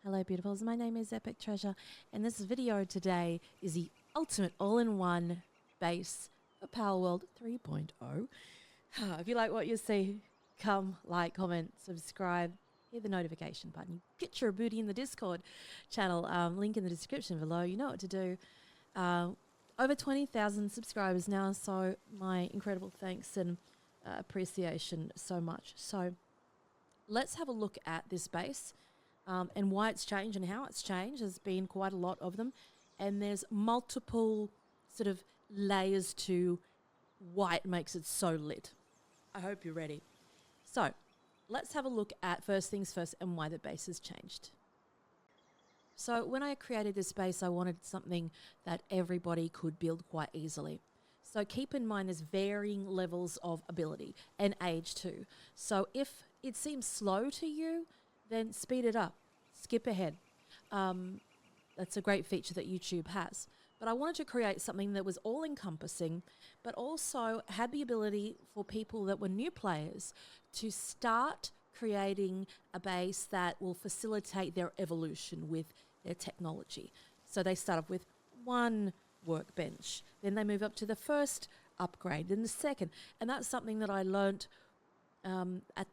Hello beautifuls, my name is Epic Treasure and this video today is the ultimate all-in-one base for Palworld 3.0. If you like what you see, come, like, comment, subscribe, hit the notification button. Get your booty in the Discord channel, link in the description below. You know what to do. Over 20,000 subscribers now, so my incredible thanks and appreciation so much. So let's have a look at this base. And why it's changed and how it's changed. There's been quite a lot of them. And there's multiple sort of layers to why it makes it so lit. I hope you're ready. So let's have a look at first things first and why the base has changed. So when I created this base, I wanted something that everybody could build quite easily. So keep in mind there's varying levels of ability and age too. So if it seems slow to you, then speed it up, skip ahead. That's a great feature that YouTube has. But I wanted to create something that was all-encompassing, but also had the ability for people that were new players to start creating a base that will facilitate their evolution with their technology. So they start off with one workbench, then they move up to the first upgrade, then the second. And that's something that I learnt at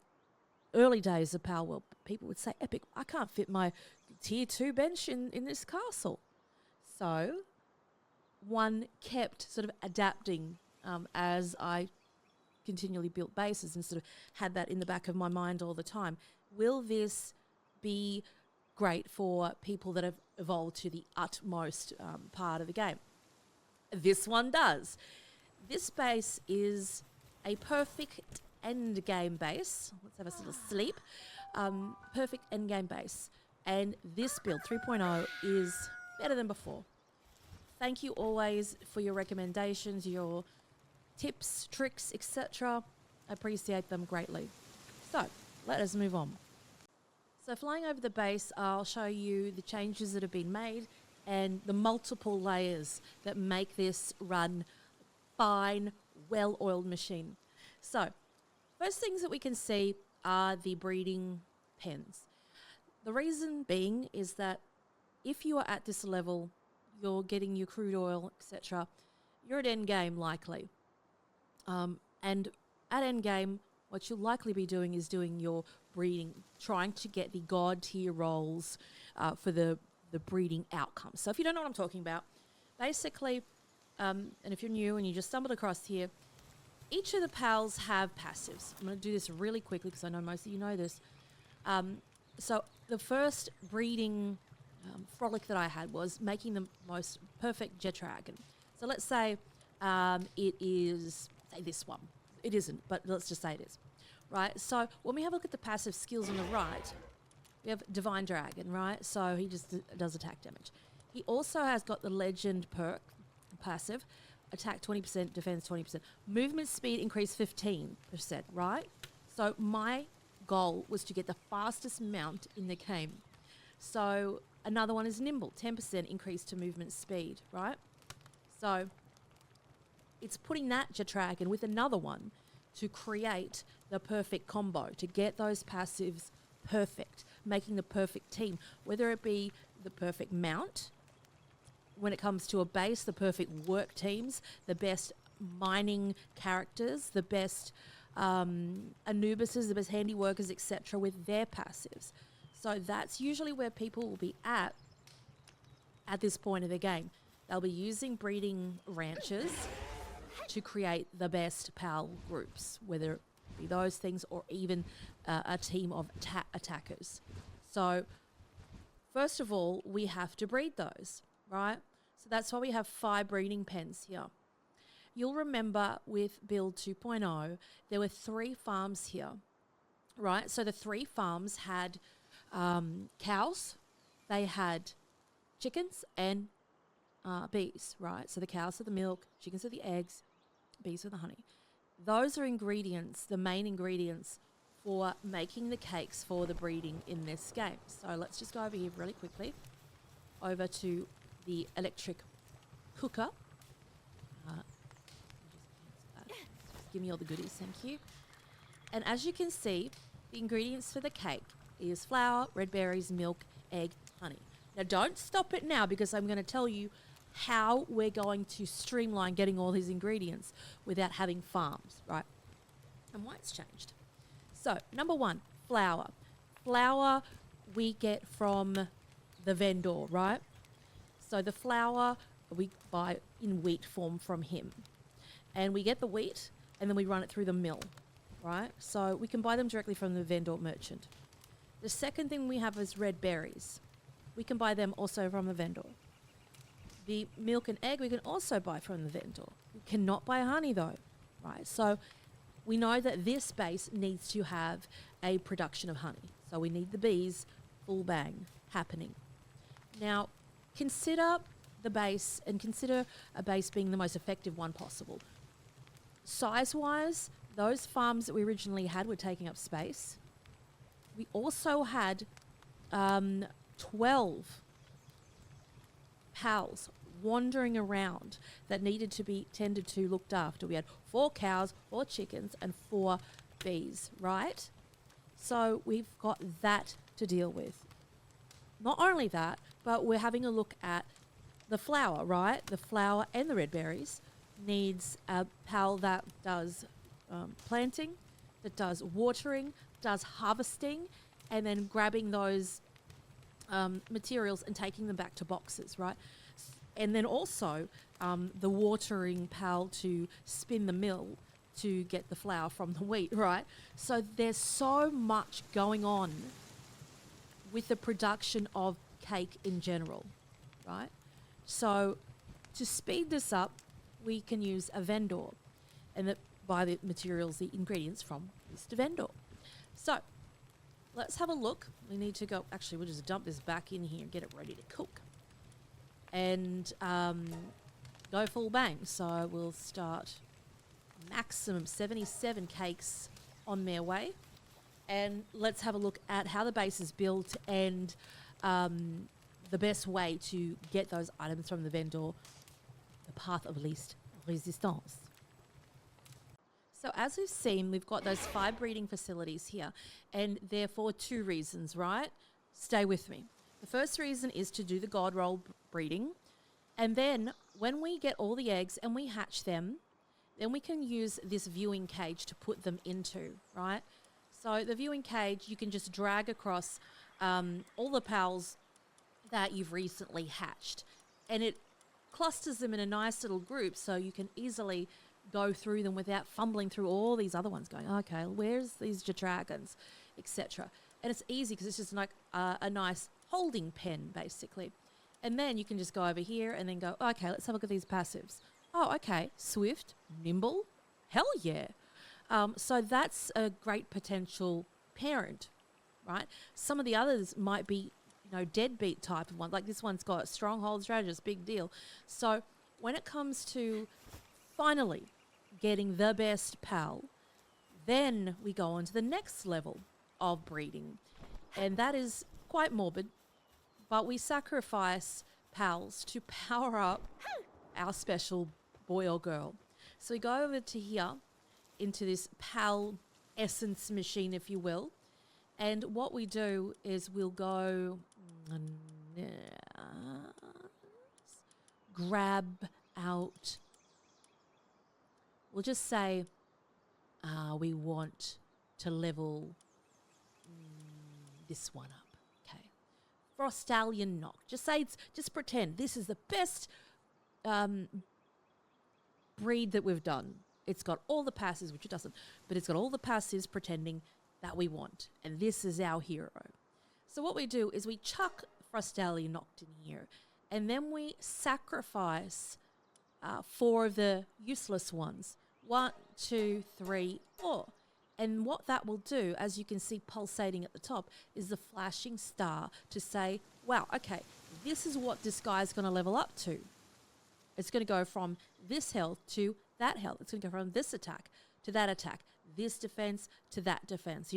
early days of Palworld. People would say, Epic, I can't fit my tier 2 bench in this castle. So one kept sort of adapting as I continually built bases and sort of had that in the back of my mind all the time. Will this be great for people that have evolved to the utmost part of the game? This one does. This base is a perfect end game base. Let's have a little sleep. Perfect end game base. And this build 3.0 is better than before. Thank you always for your recommendations, your tips, tricks, etc. I appreciate them greatly. So let us move on. So flying over the base, I'll show you the changes that have been made and the multiple layers that make this run fine, well-oiled machine. So first things that we can see are the breeding pens. The reason being is that if you are at this level, you're getting your crude oil, etc., you're at endgame likely. And at endgame, what you'll likely be doing is doing your breeding, trying to get the god tier rolls for the breeding outcome. So if you don't know what I'm talking about, basically, and if you're new and you just stumbled across here, each of the pals have passives. I'm going to do this really quickly because I know most of you know this. So the first breeding frolic that I had was making the most perfect jet dragon. So let's say it is, say this one. It isn't, but let's just say it is. Right, so when we have a look at the passive skills on the right, we have Divine Dragon, right? So he just does attack damage. He also has got the Legend perk, passive, attack 20%, defense 20%. Movement speed increase 15%, right? So my goal was to get the fastest mount in the game. So another one is nimble, 10% increase to movement speed, right? So it's putting that jet dragon with another one to create the perfect combo, to get those passives perfect, making the perfect team, whether it be the perfect mount, when it comes to a base, the perfect work teams, the best mining characters, the best Anubises, the best handy workers, etc., with their passives. So that's usually where people will be at this point of the game. They'll be using breeding ranches to create the best pal groups, whether it be those things or even a team of attackers. So first of all, we have to breed those, right? So that's why we have 5 breeding pens here. You'll remember with build 2.0, there were 3 farms here, right? So the 3 farms had cows, they had chickens and bees, right? So the cows are the milk, chickens are the eggs, bees are the honey. Those are ingredients, the main ingredients for making the cakes for the breeding in this game. So let's just go over here really quickly, over to the electric cooker. Just give me all the goodies, thank you. And as you can see, the ingredients for the cake is flour, red berries, milk, egg honey. Now, don't stop it now because I'm going to tell you how we're going to streamline getting all these ingredients without having farms, right? And why it's changed. So, number one, flour. Flour we get from the vendor, right? So the flour we buy in wheat form from him. And we get the wheat and then we run it through the mill, right? So we can buy them directly from the vendor merchant. The second thing we have is red berries. We can buy them also from the vendor. The milk and egg we can also buy from the vendor. We cannot buy honey though, right? So we know that this base needs to have a production of honey. So we need the bees full bang happening. Now, consider the base and consider a base being the most effective one possible. Size-wise, those farms that we originally had were taking up space. We also had 12 pals wandering around that needed to be tended to, looked after. We had 4 cows, 4 chickens, and 4 bees, right? So we've got that to deal with. Not only that, but we're having a look at the flour, right? The flour and the red berries needs a pal that does planting, that does watering, does harvesting, and then grabbing those materials and taking them back to boxes, right? And then also the watering pal to spin the mill to get the flour from the wheat, right? So there's so much going on with the production of cake in general, right? So to speed this up, we can use a vendor and buy the materials, the ingredients from this vendor. So let's have a look. We need to go, actually we'll just dump this back in here and get it ready to cook. And go full bang. So we'll start maximum 77 cakes on their way. And let's have a look at how the base is built and the best way to get those items from the vendor, the path of least resistance. So as we've seen, we've got those 5 breeding facilities here, and they're for 2 reasons, right? Stay with me. The first reason is to do the god roll breeding, and then when we get all the eggs and we hatch them, then we can use this viewing cage to put them into, right? So the viewing cage, you can just drag across all the pals that you've recently hatched, and it clusters them in a nice little group so you can easily go through them without fumbling through all these other ones going, okay, where's these dragons, etc. And it's easy because it's just like a nice holding pen, basically. And then you can just go over here and then go, okay, let's have a look at these passives. Oh, okay, swift, nimble, hell yeah. So that's a great potential parent, right? Some of the others might be, deadbeat type of one. Like this one's got stronghold strategist, big deal. So when it comes to finally getting the best pal, then we go on to the next level of breeding. And that is quite morbid, but we sacrifice pals to power up our special boy or girl. So we go over to here into this pal essence machine, if you will. And what we do is we'll go grab out, we'll just say we want to level this one up. Okay. Frostallion Knock. Just pretend this is the best breed that we've done. It's got all the passives, which it doesn't, but it's got all the passives pretending that we want. And this is our hero. So what we do is we chuck Frostallion Knocked in here, and then we sacrifice 4 of the useless ones. 1, 2, 3, 4. And what that will do, as you can see pulsating at the top, is the flashing star to say, wow, okay, this is what this guy's going to level up to. It's going to go from this health to that health. It's going to go from this attack to that attack, this defense to that defense,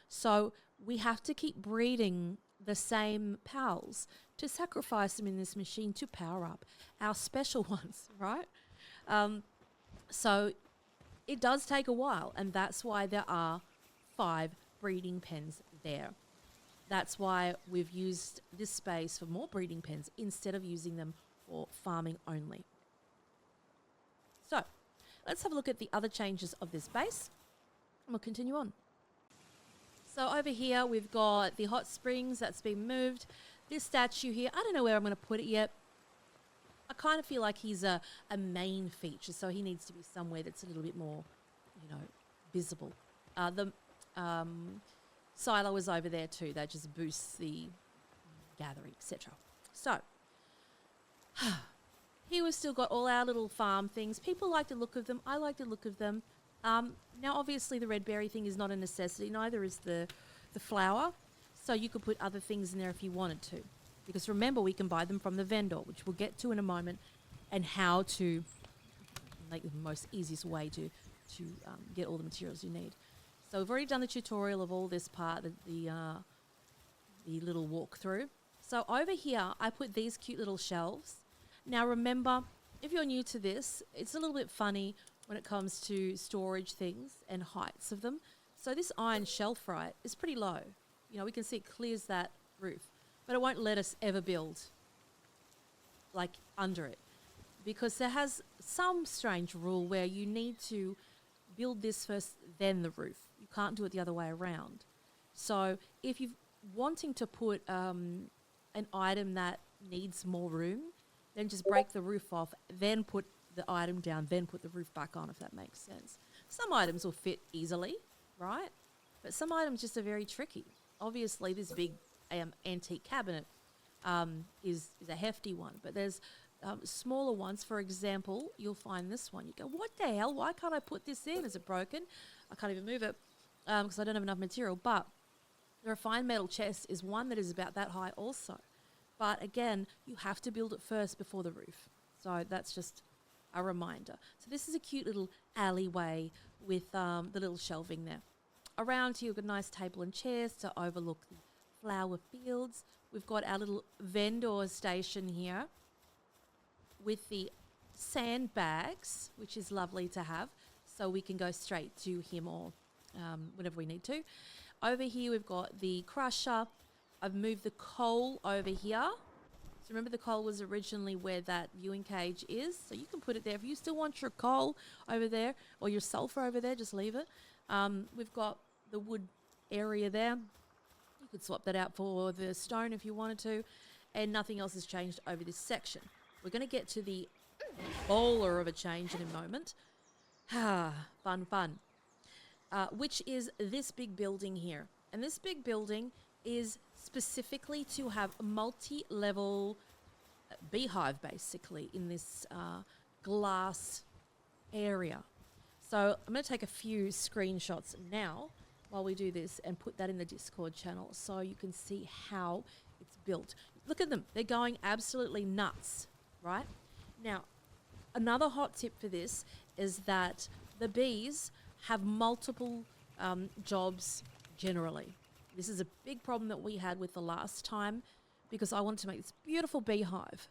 So we have to keep breeding the same pals to sacrifice them in this machine to power up our special ones, right? So it does take a while, and that's why there are 5 breeding pens there. That's why we've used this space for more breeding pens instead of using them for farming only. So let's have a look at the other changes of this base and we'll continue on. So over here we've got the hot springs that's been moved. This statue here, I don't know where I'm going to put it yet. I kind of feel like he's a main feature, so he needs to be somewhere that's a little bit more, visible. The silo is over there too. That just boosts the gathering, etc. So here we've still got all our little farm things. People like the look of them. I like the look of them. Now, obviously, the red berry thing is not a necessity. Neither is the flower. So you could put other things in there if you wanted to. Because remember, we can buy them from the vendor, which we'll get to in a moment, and how to make the most easiest way to get all the materials you need. So we've already done the tutorial of all this part, the little walkthrough. So over here, I put these cute little shelves. Now remember, if you're new to this, it's a little bit funny when it comes to storage things and heights of them. So this iron shelf, right, is pretty low. We can see it clears that roof, but it won't let us ever build like under it because there has some strange rule where you need to build this first, then the roof. You can't do it the other way around. So if you're wanting to put an item that needs more room, then just break the roof off, then put the item down, then put the roof back on, if that makes sense. Some items will fit easily, right? But some items just are very tricky. Obviously, this big antique cabinet is a hefty one, but there's smaller ones. For example, you'll find this one. You go, what the hell? Why can't I put this in? Is it broken? I can't even move it because I don't have enough material. But the refined metal chest is one that is about that high also. But again, you have to build it first before the roof. So that's just a reminder. So this is a cute little alleyway with the little shelving there. Around here, we've got a nice table and chairs to overlook the flower fields. We've got our little vendor station here with the sandbags, which is lovely to have. So we can go straight to him or whenever we need to. Over here, we've got the crusher. I've moved the coal over here. So remember the coal was originally where that viewing cage is. So you can put it there. If you still want your coal over there or your sulfur over there, just leave it. We've got the wood area there. You could swap that out for the stone if you wanted to. And nothing else has changed over this section. We're going to get to the bowler of a change in a moment. Fun. Which is this big building here. And this big building is specifically to have a multi-level beehive, basically, in this glass area. So I'm going to take a few screenshots now while we do this and put that in the Discord channel so you can see how it's built. Look at them. They're going absolutely nuts, right? Now, another hot tip for this is that the bees have multiple jobs generally. This is a big problem that we had with the last time because I wanted to make this beautiful beehive.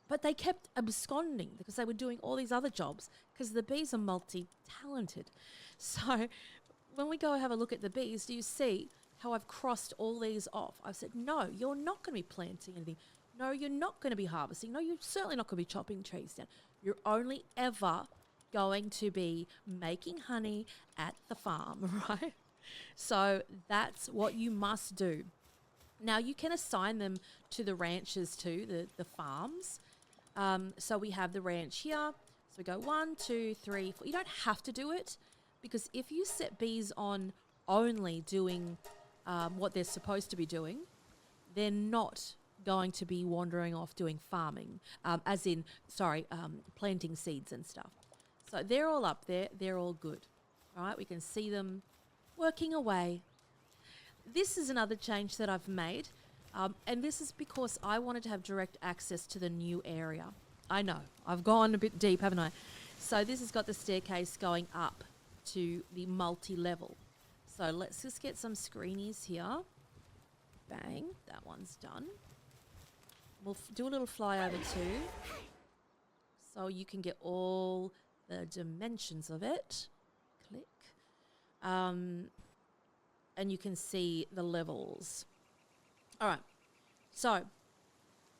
But they kept absconding because they were doing all these other jobs because the bees are multi-talented. So when we go have a look at the bees, do you see how I've crossed all these off? I've said, no, you're not going to be planting anything. No, you're not going to be harvesting. No, you're certainly not going to be chopping trees down. You're only ever going to be making honey at the farm, right? So that's what you must do. Now, you can assign them to the ranches too, the farms. So we have the ranch here. So we go 1, 2, 3, 4. You don't have to do it because if you set bees on only doing what they're supposed to be doing, they're not going to be wandering off doing farming, planting seeds and stuff. So they're all up there. They're all good. All right, we can see them working away. This is another change that I've made, and this is because I wanted to have direct access to the new area. I know, I've gone a bit deep, haven't I? So this has got the staircase going up to the multi-level. So let's just get some screenies here. Bang, that one's done. We'll do a little flyover too, so you can get all the dimensions of it. Click. And you can see the levels. All right. So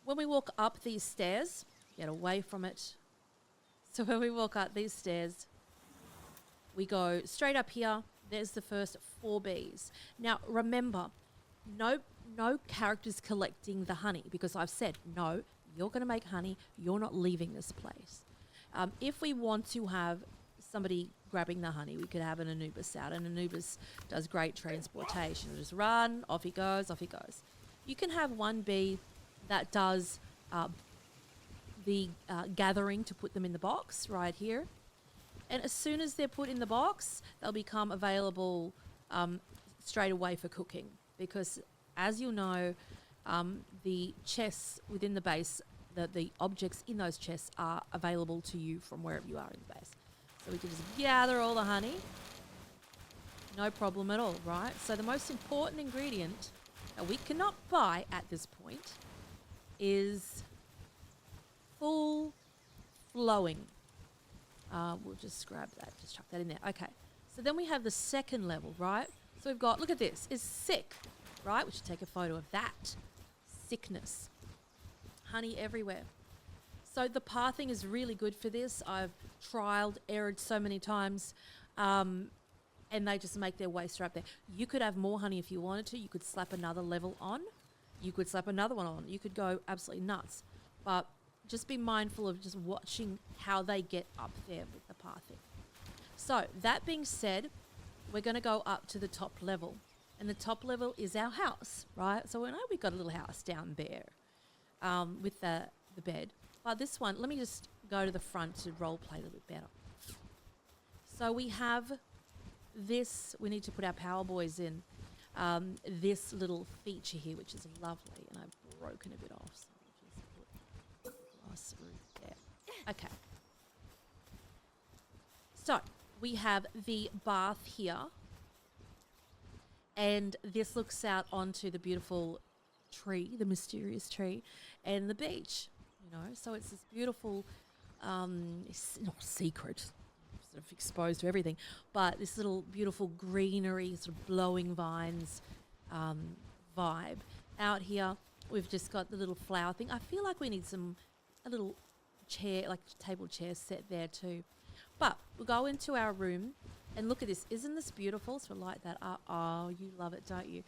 when we walk up these stairs, get away from it. So when we walk up these stairs, we go straight up here. There's the first 4 bees. Now, remember, no characters collecting the honey, because I've said, no, you're going to make honey. You're not leaving this place. If we want to have somebody grabbing the honey, we could have an Anubis out, and Anubis does great transportation. It'll just run, off he goes, off he goes. You can have one bee that does the gathering to put them in the box right here. And as soon as they're put in the box, they'll become available straight away for cooking. Because as you'll know, the chests within the base, the objects in those chests are available to you from wherever you are in the base. So we can just gather all the honey. No problem at all, right? So the most important ingredient that we cannot buy at this point is full flowing. We'll just grab that, just chuck that in there. Okay, so then we have the second level, right? So we've got, look at this, is sick, right? We should take a photo of that. Sickness. Honey everywhere. So the pathing is really good for this. I've trialed, errored so many times, and they just make their way straight up there. You could have more honey if you wanted to. You could slap another level on. You could slap another one on. You could go absolutely nuts. But just be mindful of just watching how they get up there with the pathing. So that being said, we're going to go up to the top level. And the top level is our house, right? So we know we've got a little house down there with the bed. But this one, let me just go to the front to role play a little bit better. So we have this, we need to put our power boys in, this little feature here, which is lovely. And I've broken a bit off. So I'll just put glass roof there. Okay. So we have the bath here. And this looks out onto the beautiful tree, the mysterious tree, and the beach. You know, so it's this beautiful, it's not secret, sort of exposed to everything, but this little beautiful greenery, sort of blowing vines vibe. Out here, we've just got the little flower thing. I feel like we need a little chair, like table chair set there too. But we'll go into our room and look at this. Isn't this beautiful? So we'll light that up. Oh, you love it, don't you?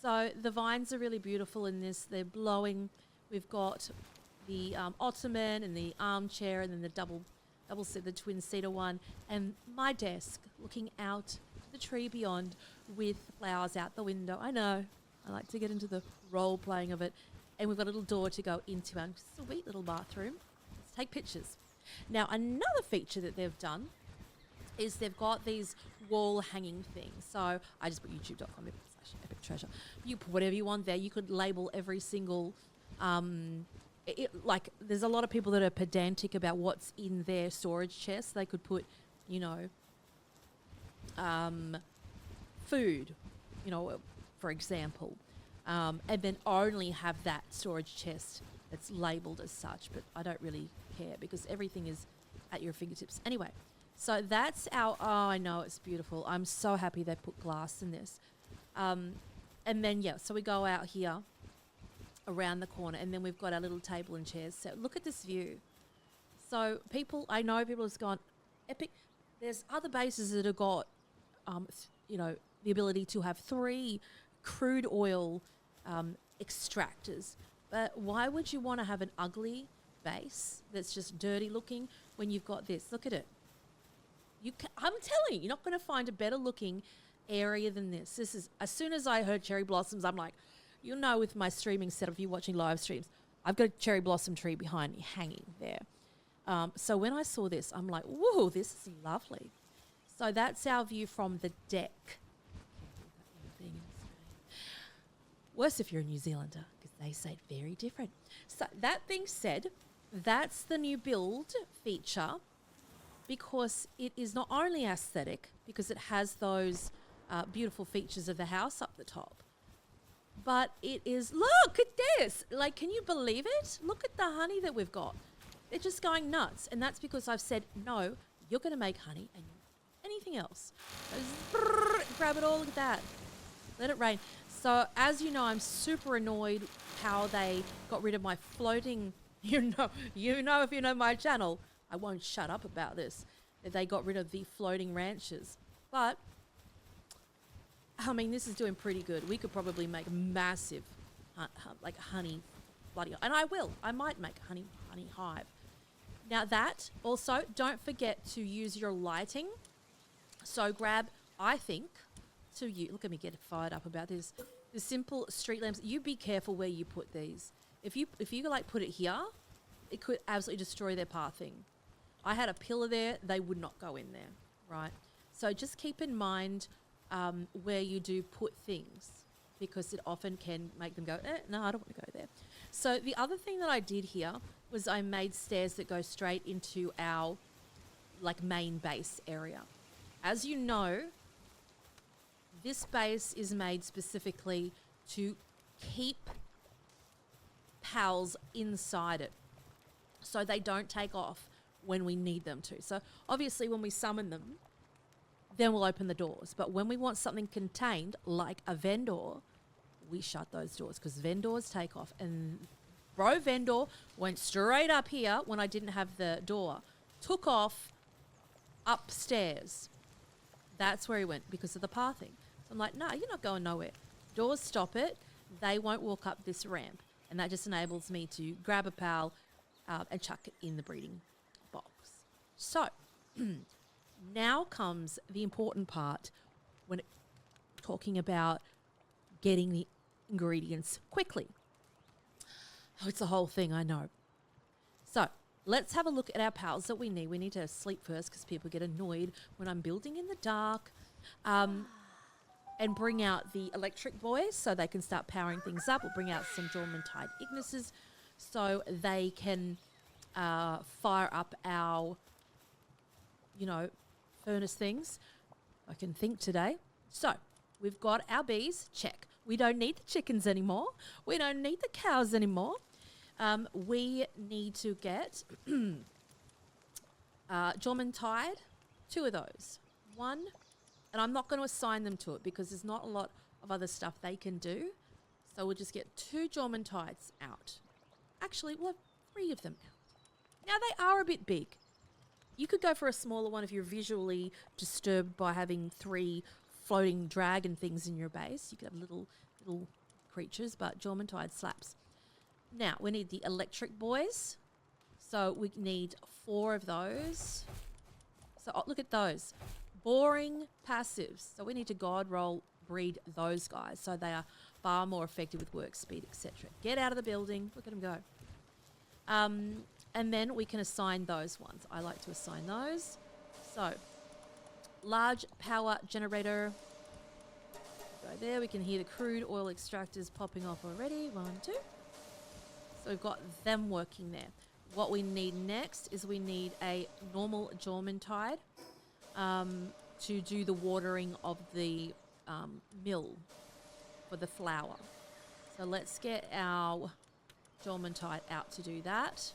So the vines are really beautiful in this. They're blowing. We've got the ottoman and the armchair, and then the the twin-seater one, and my desk looking out to the tree beyond with flowers out the window. I know. I like to get into the role-playing of it. And we've got a little door to go into our sweet little bathroom. Let's take pictures. Now, another feature that they've done is they've got these wall hanging things. So I just put youtube.com/epictreasure. You put whatever you want there. You could label every single... like there's a lot of people that are pedantic about what's in their storage chest. They could put, you know, food, you know, for example, and then only have that storage chest that's labeled as such. But I don't really care because everything is at your fingertips. Anyway, so that's our, oh, I know, it's beautiful. I'm so happy they put glass in this. And then, yeah, so we go out here around the corner, and then we've got our little table and chairs. So look at this view. So people, I know people have gone, epic. There's other bases that have got, you know, the ability to have 3 crude oil extractors. But why would you want to have an ugly base that's just dirty looking when you've got this? Look at it. I'm telling you, you're not going to find a better looking area than this. This is, as soon as I heard cherry blossoms, I'm like, you'll know with my streaming setup, if you're watching live streams, I've got a cherry blossom tree behind me hanging there. So when I saw this, I'm like, whoa, this is lovely. So that's our view from the deck. Worse if you're a New Zealander, because they say it very different. So that being said, that's the new build feature, because it is not only aesthetic, because it has those beautiful features of the house up the top, but it is, look at this. Like, can you believe it? Look at the honey that we've got. They're just going nuts. And that's because I've said, no, you're going to make honey and anything else. Grab it all, look at that. Let it rain. So as you know, I'm super annoyed how they got rid of my floating, you know if you know my channel, I won't shut up about this. They got rid of the floating ranches. But, I mean, this is doing pretty good. We could probably make massive, like honey, bloody, and I will. I might make honey hive. Now that, also, don't forget to use your lighting. So grab, I think, look at me get fired up about this. The simple street lamps, you be careful where you put these. If you like put it here, it could absolutely destroy their pathing. I had a pillar there, they would not go in there, right? So just keep in mind where you do put things, because it often can make them go, no, I don't want to go there. So the other thing that I did here was I made stairs that go straight into our like main base area. As you know, this base is made specifically to keep pals inside it, so they don't take off when we need them to. So obviously when we summon them, then we'll open the doors. But when we want something contained, like a vendor, we shut those doors, because vendors take off. And bro vendor went straight up here when I didn't have the door, took off upstairs. That's where he went because of the pathing. So I'm like, no, you're not going nowhere. Doors stop it. They won't walk up this ramp. And that just enables me to grab a pal and chuck it in the breeding box. So now comes the important part when talking about getting the ingredients quickly. Oh, it's a whole thing, I know. So let's have a look at our pals that we need. We need to sleep first because people get annoyed when I'm building in the dark. And bring out the electric boys so they can start powering things up. We'll bring out some Dormantide Ignises so they can fire up our, furnace things. I can think today. So we've got our bees, check. We don't need the chickens anymore. We don't need the cows anymore. We need to get Dormantide, 2 of those. 1, and I'm not going to assign them to it because there's not a lot of other stuff they can do. So we'll just get 2 Dormantides out. Actually, we'll have 3 of them out. Now they are a bit big. You could go for a smaller one if you're visually disturbed by having 3 floating dragon things in your base. You could have little creatures, but Dormantide slaps. Now we need the electric boys. So we need 4 of those. So look at those. Boring passives. So we need to god roll breed those guys so they are far more effective with work speed, etc. Get out of the building. Look at them go. And then we can assign those ones. I like to assign those. So large power generator. Go there. We can hear the crude oil extractors popping off already. 1, 2. So we've got them working there. What we need next is we need a normal Dormantide to do the watering of the mill for the flour. So let's get our Dormantide out to do that.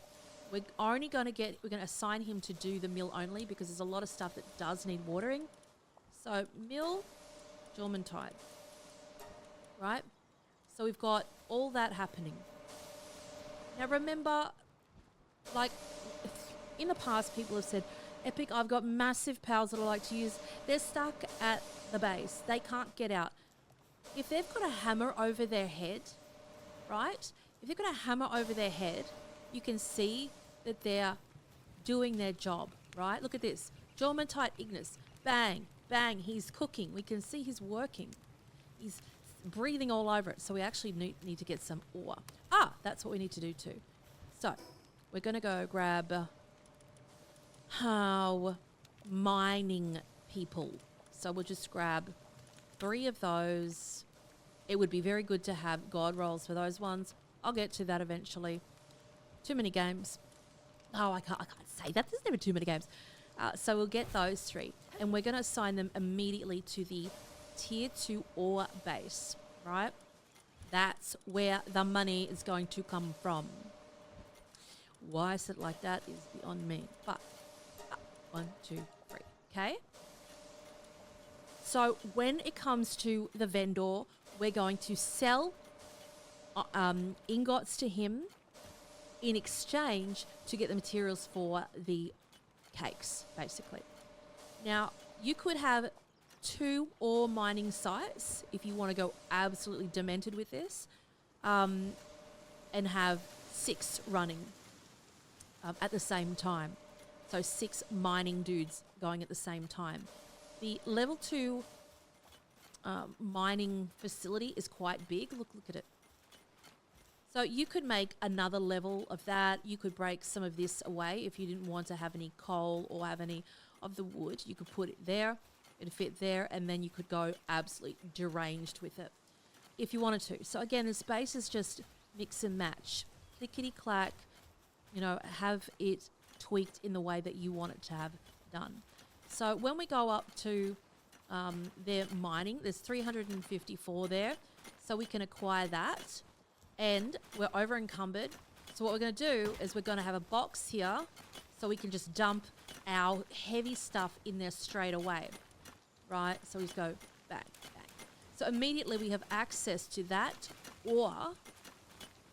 We're going to assign him to do the mill only because there's a lot of stuff that does need watering. So mill, Dormantide, right? So we've got all that happening. Now remember, like in the past, people have said, Epic, I've got massive pals that I like to use. They're stuck at the base. They can't get out. If they've got a hammer over their head, right? If they've got a hammer over their head, you can see that they're doing their job, right? Look at this. Dormantide Ignis. Bang, bang. He's cooking. We can see he's working. He's breathing all over it. So we actually need to get some ore. That's what we need to do too. So we're going to go grab mining people. So we'll just grab 3 of those. It would be very good to have god rolls for those ones. I'll get to that eventually. Too many games. Oh, I can't say that. There's never too many games. So we'll get those 3. And we're going to assign them immediately to the tier 2 ore base, right? That's where the money is going to come from. Why is it like that is beyond me. But 1, 2, 3. Okay? So when it comes to the vendor, we're going to sell ingots to him in exchange to get the materials for the cakes, basically. Now, you could have 2 ore mining sites if you want to go absolutely demented with this, and have 6 running at the same time. So 6 mining dudes going at the same time. The level 2 mining facility is quite big. Look at it. So you could make another level of that. You could break some of this away if you didn't want to have any coal or have any of the wood. You could put it there. It'd fit there, and then you could go absolutely deranged with it if you wanted to. So again, the space is just mix and match. Clickety-clack, you know, have it tweaked in the way that you want it to have done. So when we go up to their mining, there's 354 there. So we can acquire that, and we're over encumbered. So what we're going to do is we're going to have a box here so we can just dump our heavy stuff in there straight away, right? So we just go bang, bang. So immediately we have access to that ore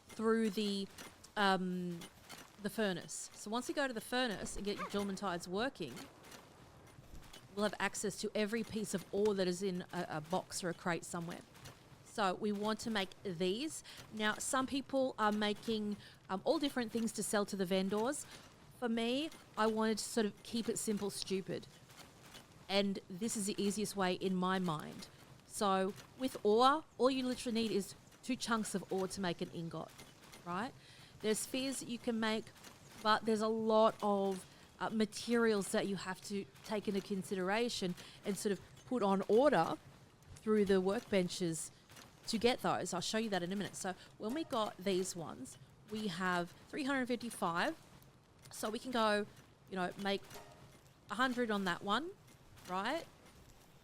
through the furnace. So once we go to the furnace and get your dormantides working, we'll have access to every piece of ore that is in a box or a crate somewhere. So we want to make these. Now, some people are making all different things to sell to the vendors. For me, I wanted to sort of keep it simple, stupid. And this is the easiest way in my mind. So with ore, all you literally need is 2 chunks of ore to make an ingot, right? There's spheres that you can make, but there's a lot of materials that you have to take into consideration and sort of put on order through the workbenches to get those. I'll show you that in a minute. So when we got these ones, we have 355. So we can go, you know, make 100 on that one, right?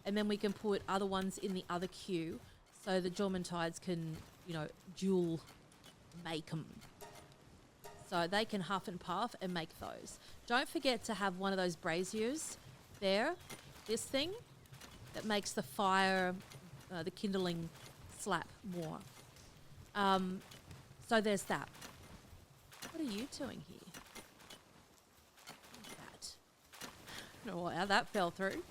And then we can put other ones in the other queue so the dormantides can, you know, dual make them. So they can huff and puff and make those. Don't forget to have one of those braziers there, this thing that makes the fire, the kindling slap more. So there's that. What are you doing here? That. I don't know how that fell through.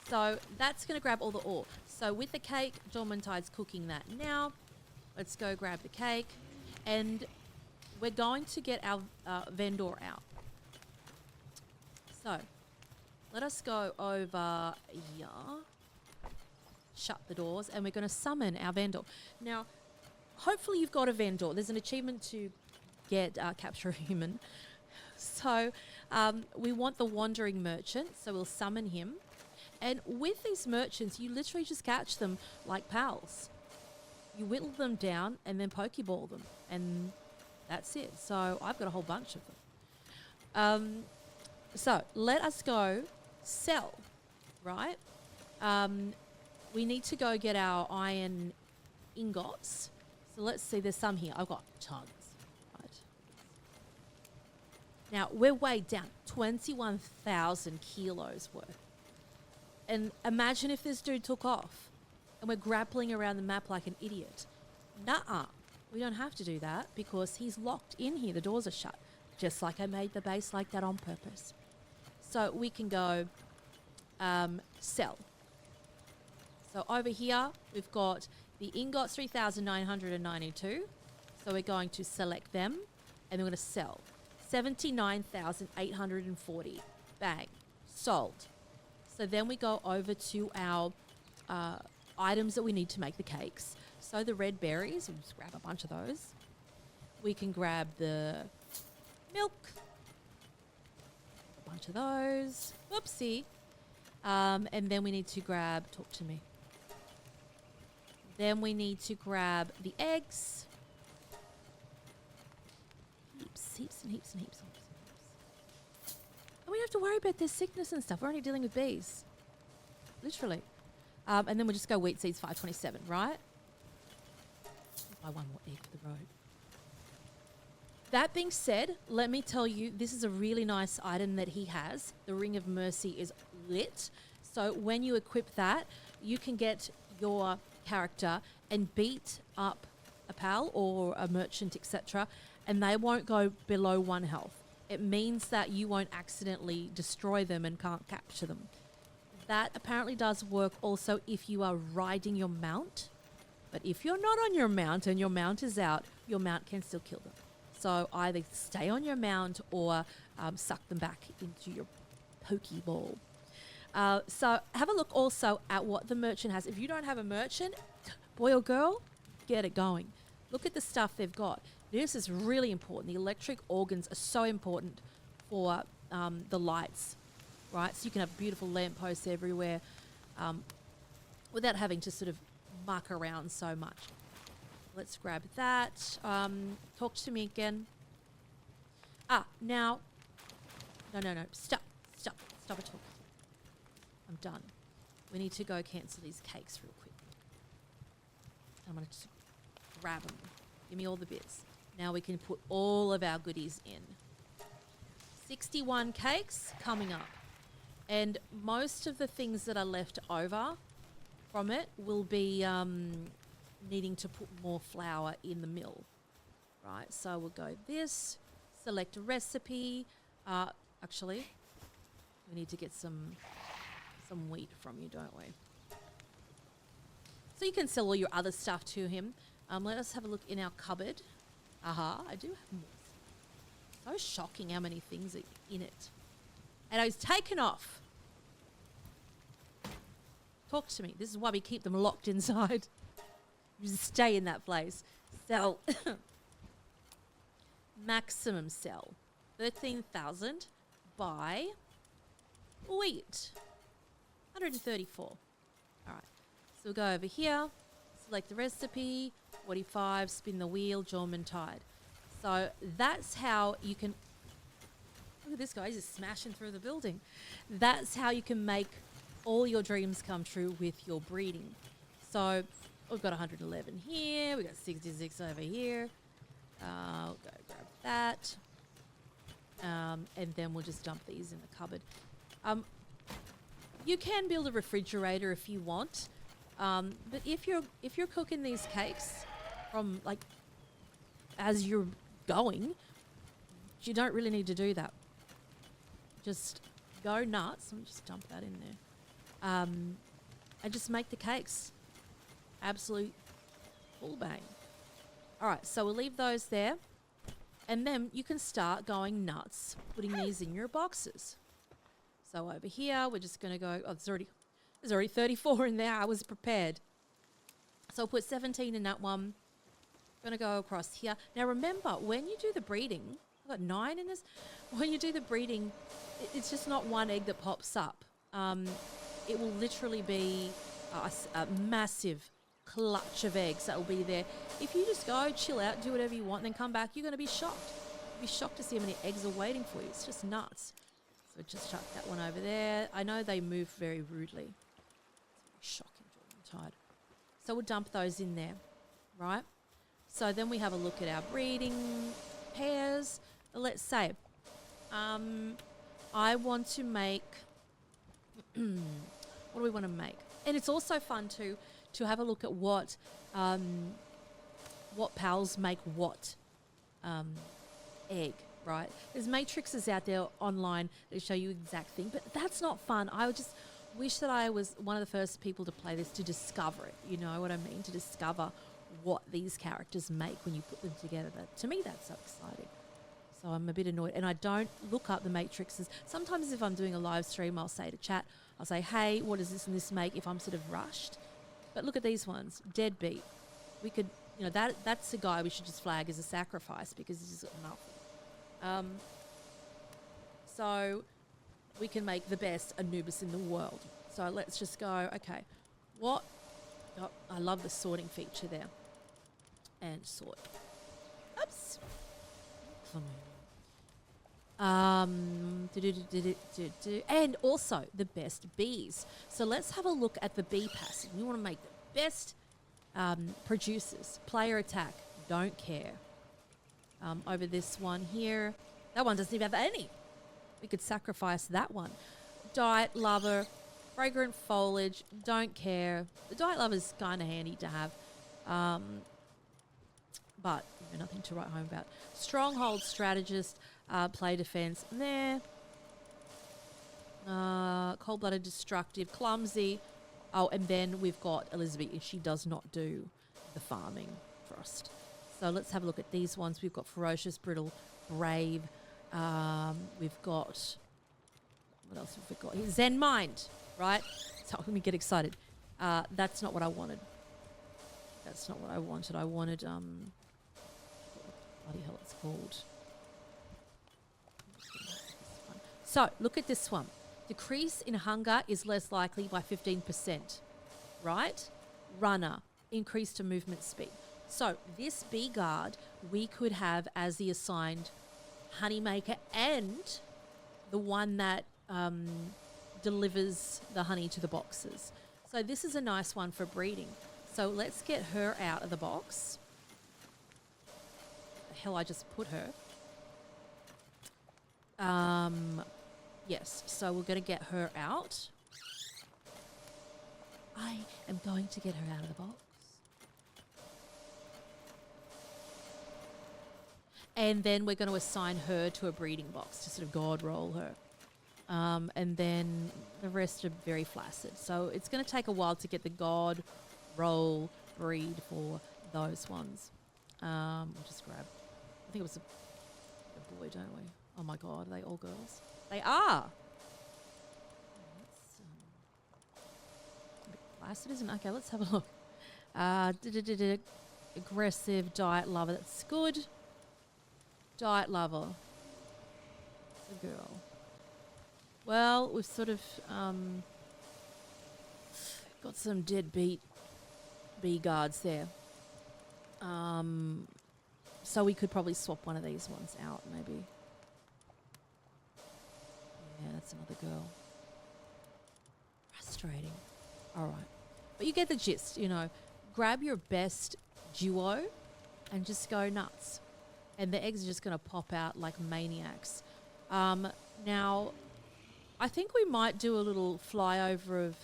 So that's going to grab all the ore. So with the cake, dormantide's cooking that now. Let's go grab the cake. And we're going to get our vendor out. So let us go over here. Shut the doors, and we're going to summon our vendor. Now, hopefully you've got a vendor. There's an achievement to get capture a human. So we want the wandering merchant, so we'll summon him. And with these merchants, you literally just catch them like pals. You whittle them down and then pokeball them, and that's it. So I've got a whole bunch of them. So let us go sell, right? We need to go get our iron ingots. So let's see, there's some here. I've got tons, right? Now, we're weighed down 21,000 kilos worth. And imagine if this dude took off and we're grappling around the map like an idiot. Nuh-uh. We don't have to do that because he's locked in here. The doors are shut, just like I made the base like that on purpose. So we can go sell. So over here, we've got the ingots, 3,992. So we're going to select them and we're going to sell. 79,840. Bang. Sold. So then we go over to our items that we need to make the cakes. So the red berries, we'll just grab a bunch of those. We can grab the milk. A bunch of those. Whoopsie. And then we need to grab, talk to me. Then we need to grab the eggs. Heaps and heaps. And we don't have to worry about their sickness and stuff. We're only dealing with bees. Literally. And then we'll just go wheat seeds 527, right? Buy one more egg for the road. That being said, let me tell you, this is a really nice item that he has. The Ring of Mercy is lit. So when you equip that, you can get your character and beat up a pal or a merchant, etc., and they won't go below 1 health. It means that you won't accidentally destroy them and can't capture them. That apparently does work also if you are riding your mount. But if you're not on your mount and your mount is out, your mount can still kill them. So either stay on your mount or suck them back into your Pokeball. So have a look also at what the merchant has. If you don't have a merchant, boy or girl, get it going. Look at the stuff they've got. This is really important. The electric organs are so important for the lights, right? So you can have beautiful lampposts everywhere without having to sort of muck around so much. Let's grab that. Talk to me again. Now. No. Stop it talking. I'm done. We need to go cancel these cakes real quick. I'm going to just grab them. Give me all the bits. Now we can put all of our goodies in. 61 cakes coming up. And most of the things that are left over from it will be needing to put more flour in the mill. Right, so we'll go this, select a recipe. Actually, we need to get some wheat from you, don't we? So you can sell all your other stuff to him. Let us have a look in our cupboard. I do have more. So shocking how many things are in it. And it's taken off. Talk to me. This is why we keep them locked inside. You just stay in that place. Sell. Maximum sell. 13,000. Buy. Wheat. 134. All right. So we'll go over here. Select the recipe. 45. Spin the wheel. German tide. So that's how you can... Look at this guy. He's just smashing through the building. That's how you can make all your dreams come true with your breeding. So we've got 111 here. We've got 66 over here. I'll go grab that. And then we'll just dump these in the cupboard. You can build a refrigerator if you want. But if you're cooking these cakes from like as you're going, you don't really need to do that. Just go nuts. Let me just dump that in there. And just make the cakes. Absolute full bang. All right, so we'll leave those there. And then you can start going nuts, putting these in your boxes. So over here, we're just going to go, there's already 34 in there. I was prepared. So I'll put 17 in that one. Going to go across here. Now remember, when you do the breeding, I've got 9 in this. When you do the breeding, it's just not one egg that pops up. It will literally be a massive clutch of eggs that will be there. If you just go, chill out, do whatever you want, and then come back, you're going to be shocked. You'll be shocked to see how many eggs are waiting for you. It's just nuts. So just chuck that one over there. I know they move very rudely. It's very shocking, tide. So we'll dump those in there, right? So then we have a look at our breeding pairs. Let's say I want to make... what do we want to make? And it's also fun to have a look at what pals make what egg, right? There's matrices out there online that show you exact thing, but that's not fun. I would just wish that I was one of the first people to play this, to discover it. You know what I mean? To discover what these characters make when you put them together. To me, that's so exciting. So I'm a bit annoyed. And I don't look up the matrices. Sometimes if I'm doing a live stream, I'll say to chat, I'll say, hey, what does this and this make, if I'm sort of rushed. But look at these ones. Deadbeat. We could, that's a guy we should just flag as a sacrifice because he's got nothing. So we can make the best Anubis in the world. So let's just go, okay, what? Oh, I love the sorting feature there. And sort. Oops. And also the best bees. So let's have a look at the bee passive. We want to make the best producers. Player attack, don't care. Over this one here, that one doesn't even have any. We could sacrifice that one. Diet, lover, Fragrant foliage, don't care. The diet lover is kind of handy to have, but nothing to write home about. Stronghold strategist, play defense, there. Cold-blooded, destructive, clumsy. Oh, and then we've got Elizabeth. She does not do the farming for us. So let's have a look at these ones. We've got ferocious, brittle, brave. We've got, what else have we got here? Zen mind, right? So let me get excited. That's not what I wanted. That's not what I wanted. I wanted, what bloody hell it's called. So look at this one. Decrease in hunger is less likely by 15%, right? Runner, increase to movement speed. So this bee guard we could have as the assigned honeymaker and the one that delivers the honey to the boxes. So this is a nice one for breeding. So let's get her out of the box. The hell I just put her. Yes, so we're going to get her out. I am going to get her out of the box. And then we're going to assign her to a breeding box to sort of god roll her. And then the rest are very flaccid. So it's going to take a while to get the god roll breed for those ones. We'll just grab, I think it was a boy, don't we? Oh my God, are they all girls? They are. A bit flaccid, isn't it? Okay, let's have a look. Aggressive diet lover. That's good. Diet lover. It's a girl. Well, we've sort of got some deadbeat bee guards there. So we could probably swap one of these ones out, maybe. Yeah, that's another girl. Frustrating. All right. But you get the gist, you know. Grab your best duo and just go nuts. And the eggs are just going to pop out like maniacs. Now, I think we might do a little flyover of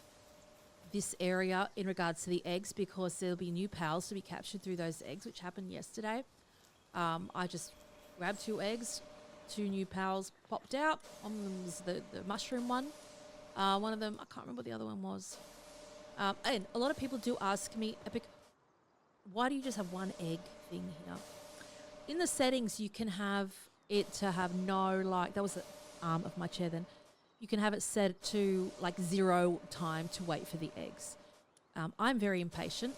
this area in regards to the eggs because there'll be new pals to be captured through those eggs, which happened yesterday. I just grabbed 2 eggs. 2 new pals popped out. One of them was the mushroom one. One of them, I can't remember what the other one was. And a lot of people do ask me, Epic, why do you just have one egg thing here? In the settings, you can have it to have no, like, that was the arm of my chair then. You can have it set to, like, 0 time to wait for the eggs. I'm very impatient,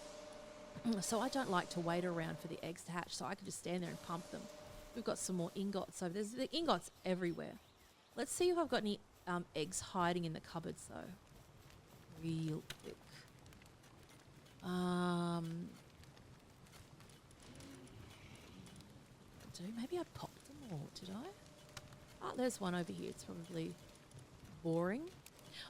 so I don't like to wait around for the eggs to hatch, so I can just stand there and pump them. We've got some more ingots. So there's the ingots everywhere. Let's see if I've got any eggs hiding in the cupboards, though. Real quick. Maybe I popped them all, did I? Oh, there's one over here. It's probably boring.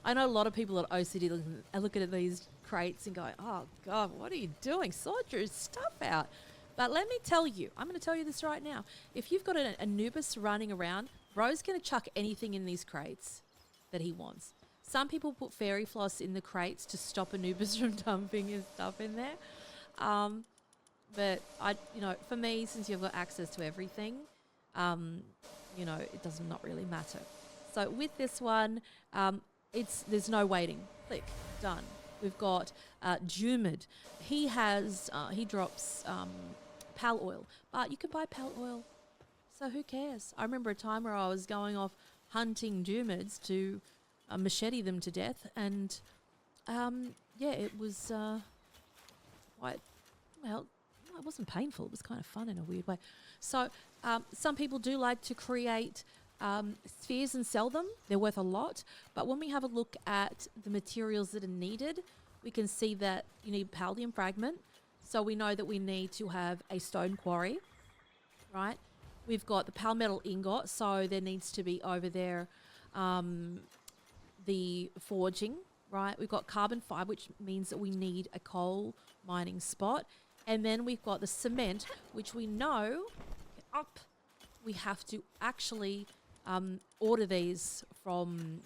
I know a lot of people at OCD look at these crates and go, oh, God, what are you doing? Sort your stuff out. But let me tell you, I'm going to tell you this right now. If you've got an Anubis running around, bro's going to chuck anything in these crates that he wants. Some people put fairy floss in the crates to stop Anubis from dumping his stuff in there. But for me, since you've got access to everything, it does not really matter. So with this one, there's no waiting. Click, done. We've got Jumid. He drops Pal oil, but you can buy Pal oil, so who cares? I remember a time where I was going off hunting Jumids to machete them to death, and it was quite, well, it wasn't painful. It was kind of fun in a weird way. So some people do like to create spheres and sell them. They're worth a lot, but when we have a look at the materials that are needed, we can see that you need Paldium fragment. So we know that we need to have a stone quarry, right? We've got the palmetal ingot, so there needs to be over there the forging, right? We've got carbon fibre, which means that we need a coal mining spot. And then we've got the cement, which we know, we have to actually order these from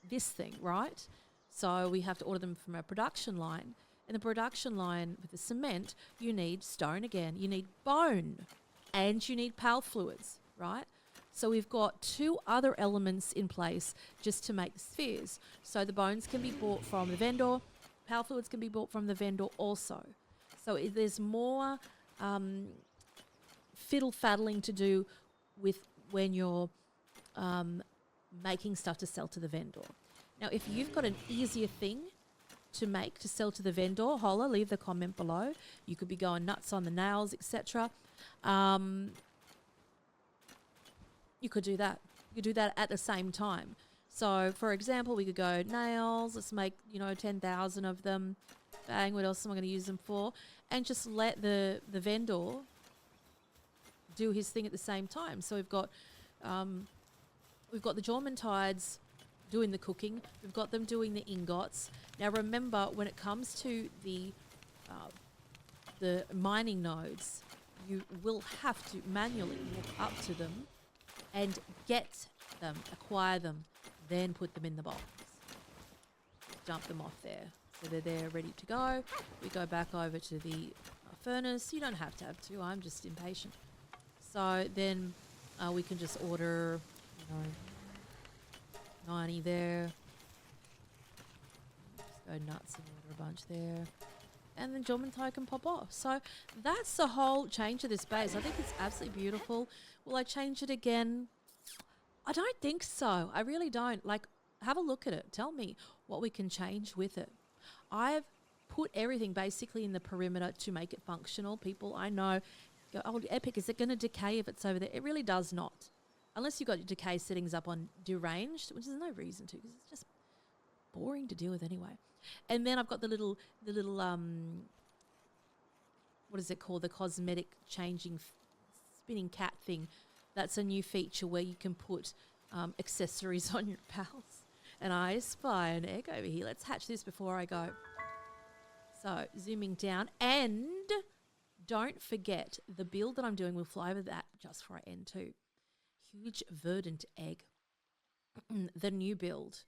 this thing, right? So we have to order them from a production line. In the production line with the cement, you need stone again, you need bone, and you need pal fluids, right? So we've got 2 other elements in place just to make the spheres. So the bones can be bought from the vendor, pal fluids can be bought from the vendor also. So there's more fiddle-faddling to do with when you're making stuff to sell to the vendor. Now, if you've got an easier thing to make to sell to the vendor, holla, leave the comment below. You could be going nuts on the nails, etc. You could do that. You could do that at the same time. So, for example, we could go nails. Let's make 10,000 of them. Bang. What else am I going to use them for? And just let the vendor do his thing at the same time. So we've got the Jormuntides doing the cooking. We've got them doing the ingots. Now remember, when it comes to the mining nodes, you will have to manually walk up to them and get them, acquire them, then put them in the box. Dump them off there. So they're there ready to go. We go back over to the furnace. You don't have to have 2. I'm just impatient. So then we can just order, 90 there. Just go nuts and order a bunch there. And then Jormuntide can pop off. So that's the whole change of this base. I think it's absolutely beautiful. Will I change it again? I don't think so. I really don't. Like, have a look at it. Tell me what we can change with it. I've put everything basically in the perimeter to make it functional. People I know go, oh, Epic, is it going to decay if it's over there? It really does not. Unless you've got your decay settings up on deranged, which there's no reason to, because it's just boring to deal with anyway. And then I've got the little what is it called? The cosmetic changing spinning cat thing. That's a new feature where you can put accessories on your pals. And I spy an egg over here. Let's hatch this before I go. So zooming down, and don't forget the build that I'm doing will fly over that just before I end too. Huge verdant egg. The new build.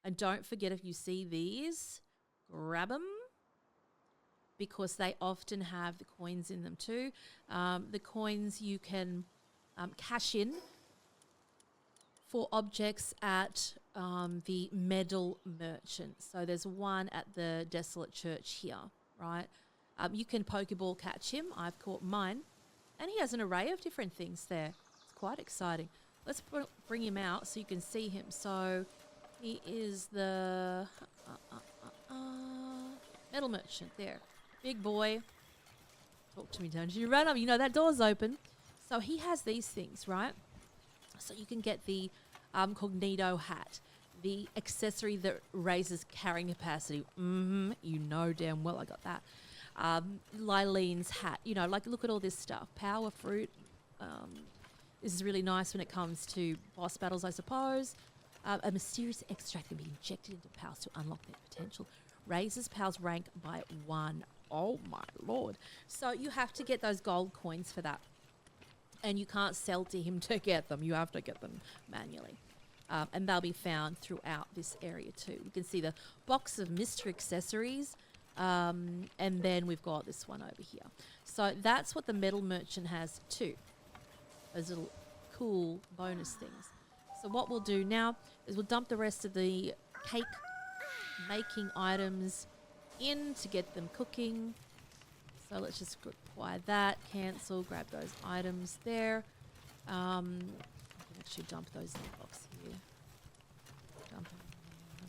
And don't forget, if you see these, grab them, because they often have the coins in them too. The coins you can cash in for objects at the medal merchant. So there's one at the Desolate Church here, right? You can Pokeball catch him. I've caught mine. And he has an array of different things there. It's quite exciting. Let's bring him out so you can see him. So he is the metal merchant there. Big boy. Talk to me, don't you? Run up. You know that door's open. So he has these things, right? So you can get the Cognito hat, the accessory that raises carrying capacity. You know damn well I got that. Lileen's hat. You know, like, look at all this stuff. Power fruit. This is really nice when it comes to boss battles, I suppose. A mysterious extract can be injected into pals to unlock their potential. Raises pals' rank by 1. Oh my lord. So you have to get those gold coins for that. And you can't sell to him to get them. You have to get them manually. And they'll be found throughout this area too. You can see the box of mystery accessories. And then we've got this one over here. So that's what the metal merchant has too. Those little cool bonus things. So what we'll do now is we'll dump the rest of the cake making items in to get them cooking. So let's just acquire that, cancel, grab those items there. I can actually dump those in the box here. Dump them in.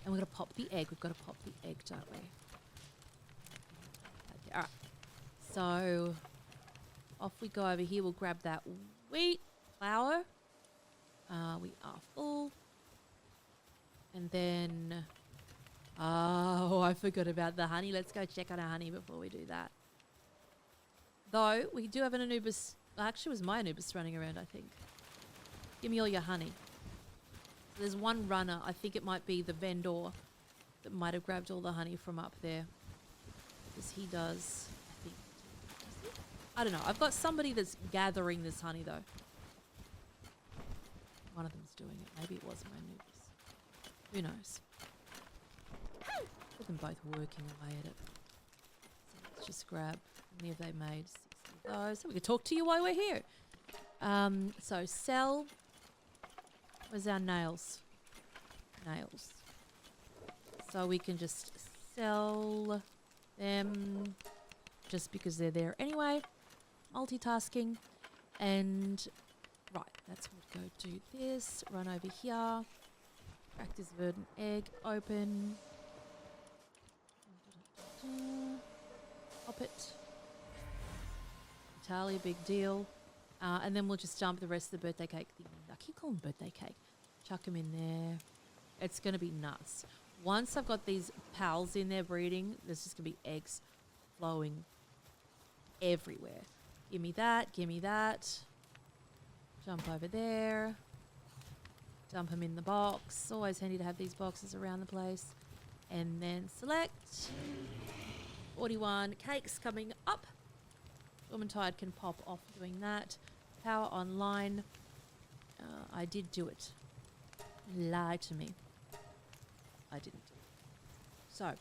And we're going to pop the egg. We've got to pop the egg, don't we? Okay, all right. So off we go over here. We'll grab that wheat flour. We are full. And then... oh, I forgot about the honey. Let's go check on our honey before we do that. Though, we do have an Anubis. Actually, it was my Anubis running around, I think. Give me all your honey. So there's one runner. I think it might be the vendor that might have grabbed all the honey from up there. Because he does. I don't know. I've got somebody that's gathering this honey, though. One of them's doing it. Maybe it wasn't my Anubis. Who knows? Look at them both working away at it. So let's just grab how many have they made? 60 of those. So we can talk to you while we're here. So sell. Where's our nails? Nails. So we can just sell them just because they're there anyway. Multitasking. And right, that's what we'll go do this. Run over here. Crack this verdant egg open. Pop it. Entirely a big deal. And then we'll just dump the rest of the birthday cake thing. I keep calling them birthday cake. Chuck them in there. It's going to be nuts. Once I've got these pals in there breeding, there's just going to be eggs flowing everywhere. Give me that. Give me that. Jump over there. Dump them in the box. Always handy to have these boxes around the place. And then select. 41 cakes coming up. Woman-tired can pop off doing that. Power online. I did do it. Lie to me. I didn't do it. So,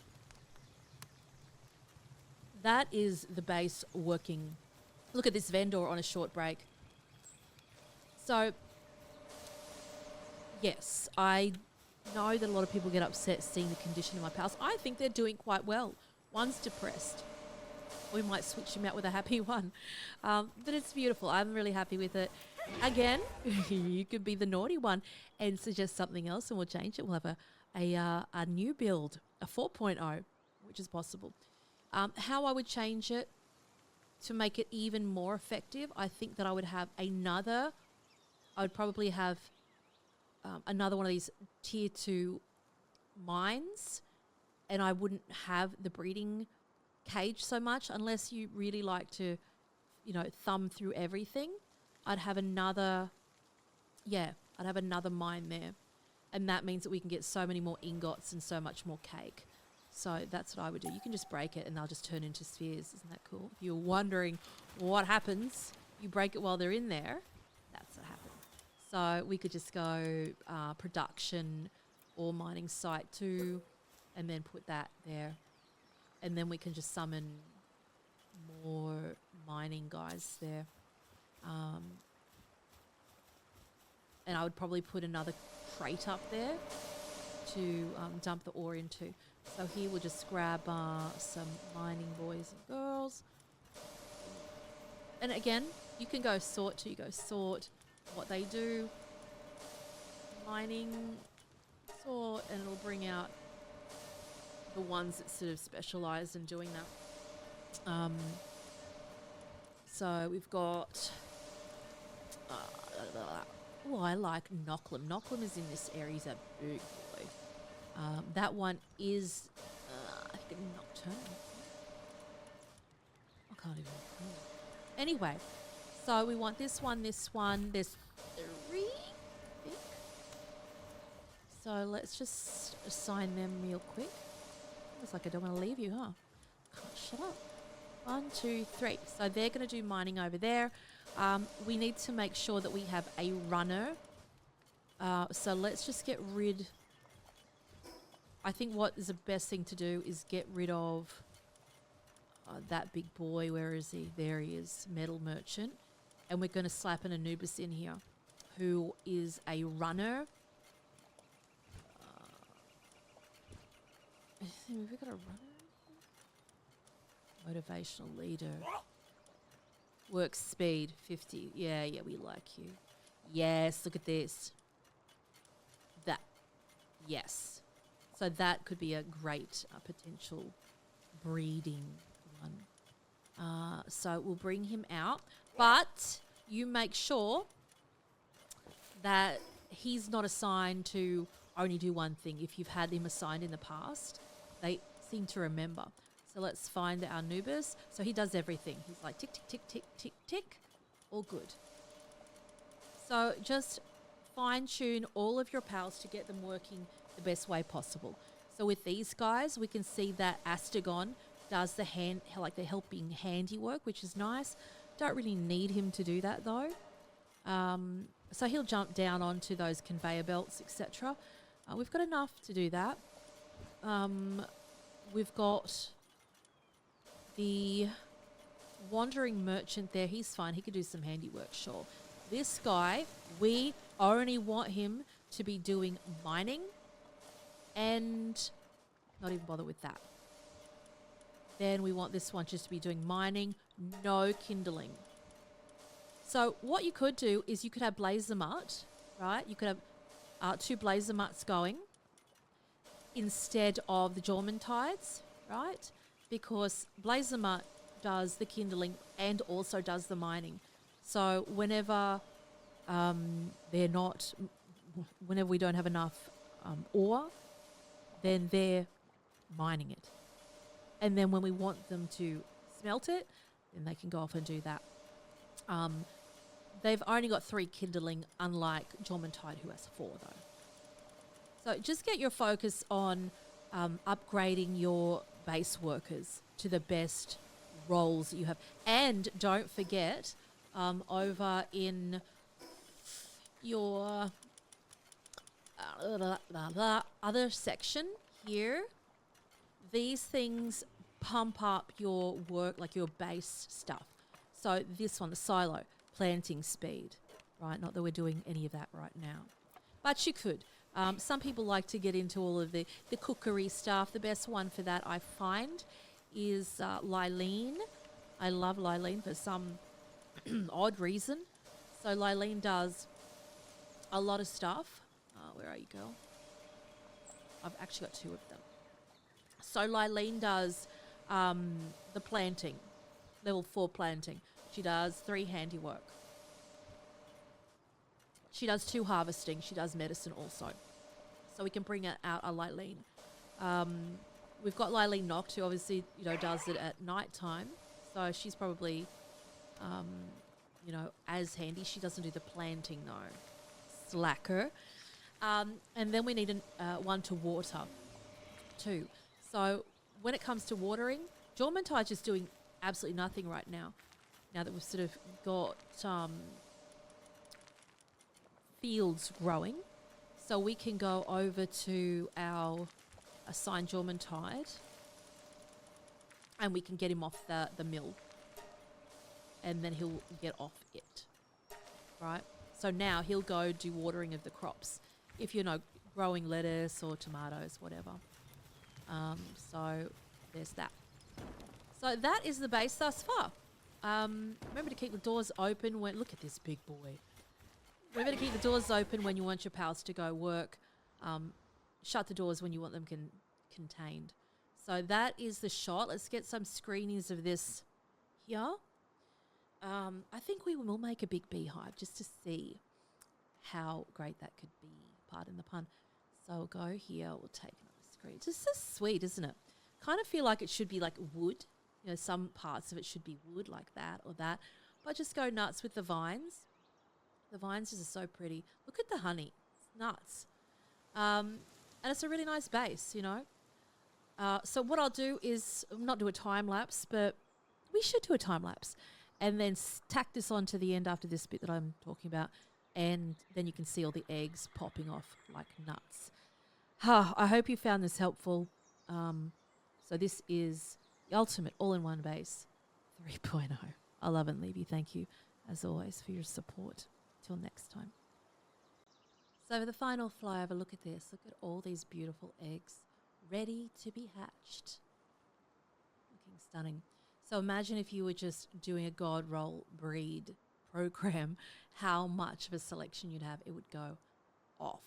that is the base working. Look at this vendor on a short break. So, yes, I know that a lot of people get upset seeing the condition of my pals. I think they're doing quite well. One's depressed. We might switch him out with a happy one. But it's beautiful. I'm really happy with it. Again, you could be the naughty one and suggest something else and we'll change it. We'll have a new build, a 4.0, which is possible. How I would change it to make it even more effective, I think that I would have another, I would probably have another one of these tier 2 mines, and I wouldn't have the breeding cage so much unless you really like to, you know, thumb through everything. I'd have another, I'd have another mine there. And that means that we can get so many more ingots and so much more cake. So that's what I would do. You can just break it and they'll just turn into spheres. Isn't that cool? If you're wondering what happens, you break it while they're in there. That's what happens. So we could just go production or mining site 2 and then put that there. And then we can just summon more mining guys there. And I would probably put another crate up there to dump the ore into. So here we'll just grab some mining boys and girls. And again, you can go sort too. You go sort what they do. Mining, sort, and it'll bring out the ones that sort of specialise in doing that. So we've got... oh, I like Knocklam. Knocklam is in this area. He's a big boy. That one is, I think, nocturnal. I can't even remember. Anyway, so we want this one, this one. There's 3, I think. So let's just assign them real quick. Looks like I don't want to leave you, huh? Can't shut up. 1, 2, 3. So they're going to do mining over there. We need to make sure that we have a runner. So let's just get rid... I think what is the best thing to do is get rid of that big boy. Where is he? There he is, metal merchant. And we're going to slap an Anubis in here who is a runner. Have we got a runner? Motivational leader. Work speed, 50. Yeah, we like you. Yes, look at this. That. Yes. So that could be a great potential breeding one. So we'll bring him out. But you make sure that he's not assigned to only do one thing. If you've had him assigned in the past, they seem to remember. So let's find our Anubis. So he does everything. He's like tick, tick, tick, tick, tick, tick. All good. So just fine-tune all of your pals to get them working the best way possible. So with these guys, we can see that Astagon does the helping handiwork, which is nice. Don't really need him to do that though. So he'll jump down onto those conveyor belts, etc. We've got enough to do that. We've got the wandering merchant there. He's fine. He could do some handiwork, sure. This guy, we only want him to be doing mining and not even bother with that. Then we want this one just to be doing mining, no kindling. So what you could do is you could have blazer mut, right? You could have 2 blazer muts going instead of the Jorman tides, right? Because blazer mut does the kindling and also does the mining. So whenever whenever we don't have enough ore, then they're mining it. And then when we want them to smelt it, then they can go off and do that. They've only got 3 kindling, unlike Jormantide, who has 4 though. So just get your focus on upgrading your base workers to the best roles that you have. And don't forget, over in your other section here, these things pump up your work, like your base stuff. So this one, the silo, planting speed, right? Not that we're doing any of that right now, but you could. Some people like to get into all of the cookery stuff. The best one for that, I find, is Lylene. I love Lylene for some odd reason. So Lylene does a lot of stuff. Where are you, girl? I've actually got 2 of them. So Lylene does the planting, level 4 planting. She does 3 handiwork. She does 2 harvesting. She does medicine also. So we can bring out a Lylene. We've got Lylene Noct, who obviously, does it at night time. So she's probably, as handy. She doesn't do the planting, though. Slacker. And then we need one to water, too. So when it comes to watering, Jormantide's just doing absolutely nothing right now. Now that we've sort of got fields growing. So we can go over to our assigned Jormantide and we can get him off the mill. And then he'll get off it, right? So now he'll go do watering of the crops. If you're growing lettuce or tomatoes, whatever. So there's that. So that is the base thus far. Remember to keep the doors open when... Look at this big boy. Remember to keep the doors open when you want your pals to go work. Shut the doors when you want them contained. So that is the shot. Let's get some screenings of this here. I think we will make a big beehive just to see how great that could be. Pardon the pun. So we'll go here. We'll take another screen. It's just so sweet, isn't it? Kind of feel like it should be like wood. Some parts of it should be wood like that or that. But just go nuts with the vines. The vines are so pretty. Look at the honey. It's nuts. And it's a really nice base, So what I'll do is not do a time lapse, but we should do a time lapse. And then tack this on to the end after this bit that I'm talking about. And then you can see all the eggs popping off like nuts. I hope you found this helpful. So this is the ultimate all-in-one base 3.0. I love and leave you. Thank you, as always, for your support. Till next time. So for the final flyover, look at this. Look at all these beautiful eggs ready to be hatched. Looking stunning. So imagine if you were just doing a God roll breed program, how much of a selection you'd have. It would go off.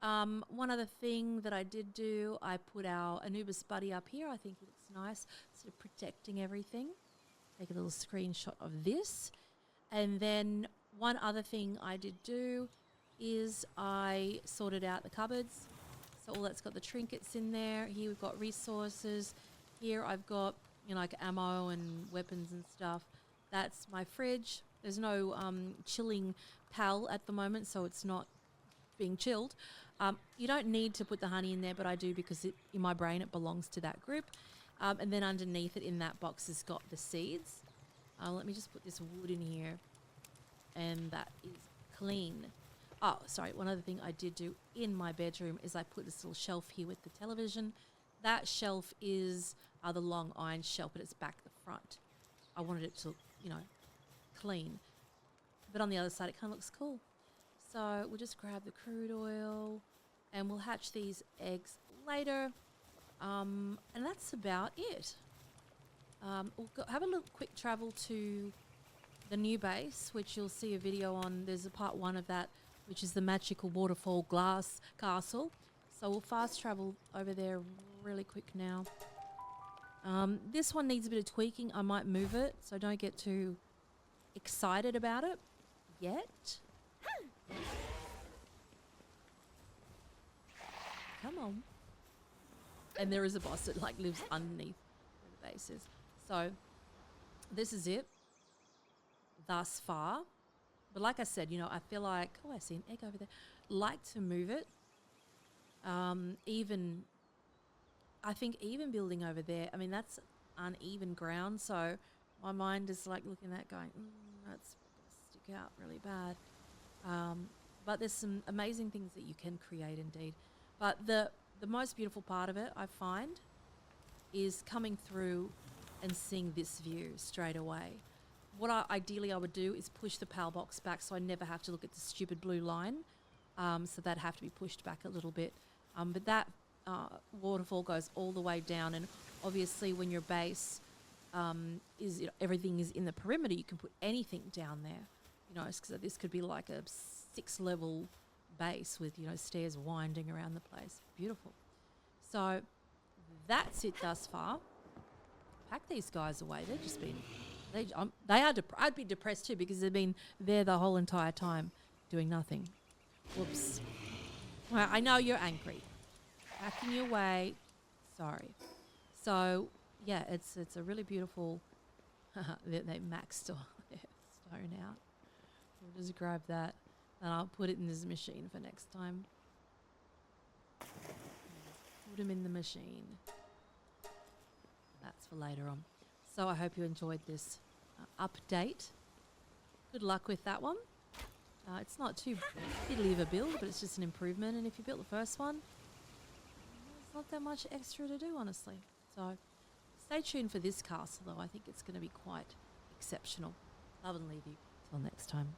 One other thing that I did do, I put our Anubis buddy up here. I think it looks nice, sort of protecting everything. Take a little screenshot of this. And then one other thing I did do is I sorted out the cupboards. So all that's got the trinkets in there. Here we've got resources. Here I've got, like ammo and weapons and stuff. That's my fridge. There's no chilling pal at the moment, so it's not being chilled. You don't need to put the honey in there, but I do because in my brain it belongs to that group. And then underneath it in that box has got the seeds. Let me just put this wood in here. and that is clean. Oh, sorry, one other thing I did do in my bedroom is I put this little shelf here with the television. That shelf is the long iron shelf, but it's back the front. I wanted it to, clean. But on the other side, it kind of looks cool. So we'll just grab the crude oil and we'll hatch these eggs later. And that's about it. Have a little quick travel to the new base, which you'll see a video on. There's a part 1 of that, which is the magical waterfall glass castle. So we'll fast travel over there really quick now. This one needs a bit of tweaking. I might move it, so don't get too excited about it yet. Come on. And there is a boss that lives underneath where the base is. So this is it thus far. But like I said, I feel like, I see an egg over there. Like to move it. I think even building over there, that's uneven ground. So my mind is looking at going, that's going to stick out really bad. But there's some amazing things that you can create indeed. But the most beautiful part of it, I find, is coming through and seeing this view straight away. What ideally I would do is push the PAL box back so I never have to look at the stupid blue line. So that'd have to be pushed back a little bit. But that waterfall goes all the way down, and obviously when your base is everything is in the perimeter, you can put anything down there. Because this could be like a 6-level base with stairs winding around the place. Beautiful. So that's it thus far. Pack these guys away. They've just been. I'd be depressed too because they've been there the whole entire time doing nothing. Whoops. Well, I know you're angry. Packing your way. Sorry. So yeah, it's a really beautiful. They maxed all their stone out. We'll just grab that and I'll put it in this machine for next time. Put them in the machine. That's for later on. So I hope you enjoyed this update. Good luck with that one. It's not too fiddly of a build, but it's just an improvement. And if you built the first one, there's not that much extra to do, honestly. So stay tuned for this castle, though. I think it's going to be quite exceptional. Love and leave you. Till next time.